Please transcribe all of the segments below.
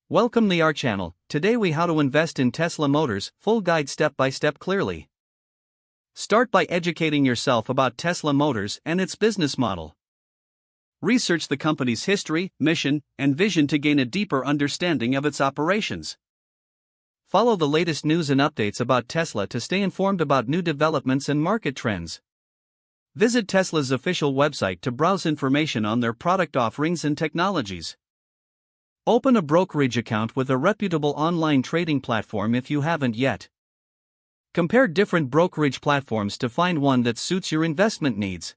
Welcome to our channel. Today we how to invest in Tesla Motors, full guide step by step clearly. Start by educating yourself about Tesla Motors and its business model. Research the company's history, mission, and vision to gain a deeper understanding of its operations. Follow the latest news and updates about Tesla to stay informed about new developments and market trends. Visit Tesla's official website to browse information on their product offerings and technologies. Open a brokerage account with a reputable online trading platform if you haven't yet. Compare different brokerage platforms to find one that suits your investment needs.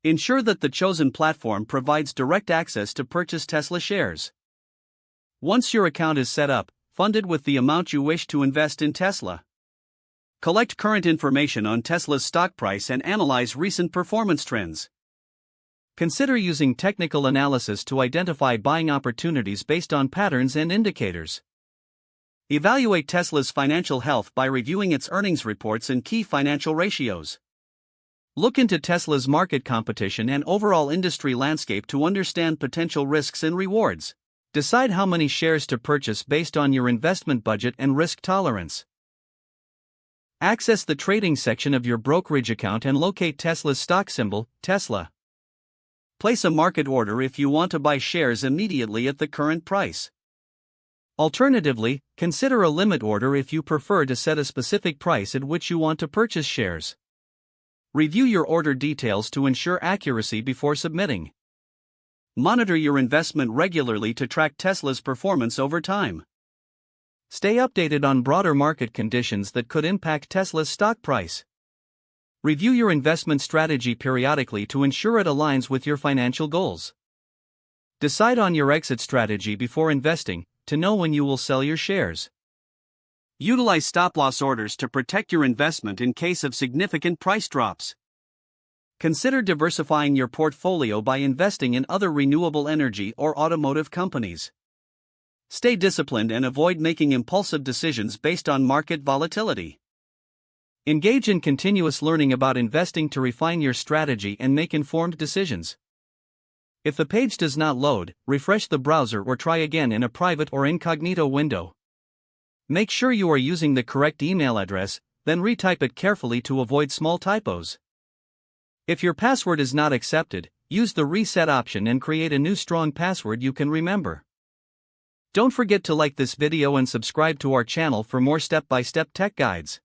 Ensure that the chosen platform provides direct access to purchase Tesla shares. Once your account is set up, fund it with the amount you wish to invest in Tesla. Collect current information on Tesla's stock price and analyze recent performance trends. Consider using technical analysis to identify buying opportunities based on patterns and indicators. Evaluate Tesla's financial health by reviewing its earnings reports and key financial ratios. Look into Tesla's market competition and overall industry landscape to understand potential risks and rewards. Decide how many shares to purchase based on your investment budget and risk tolerance. Access the trading section of your brokerage account and locate Tesla's stock symbol, Tesla. Place a market order if you want to buy shares immediately at the current price. Alternatively, consider a limit order if you prefer to set a specific price at which you want to purchase shares. Review your order details to ensure accuracy before submitting. Monitor your investment regularly to track Tesla's performance over time. Stay updated on broader market conditions that could impact Tesla's stock price. Review your investment strategy periodically to ensure it aligns with your financial goals. Decide on your exit strategy before investing, to know when you will sell your shares. Utilize stop-loss orders to protect your investment in case of significant price drops. Consider diversifying your portfolio by investing in other renewable energy or automotive companies. Stay disciplined and avoid making impulsive decisions based on market volatility. Engage in continuous learning about investing to refine your strategy and make informed decisions. If the page does not load, refresh the browser or try again in a private or incognito window. Make sure you are using the correct email address, then retype it carefully to avoid small typos. If your password is not accepted, use the reset option and create a new strong password you can remember. Don't forget to like this video and subscribe to our channel for more step-by-step tech guides.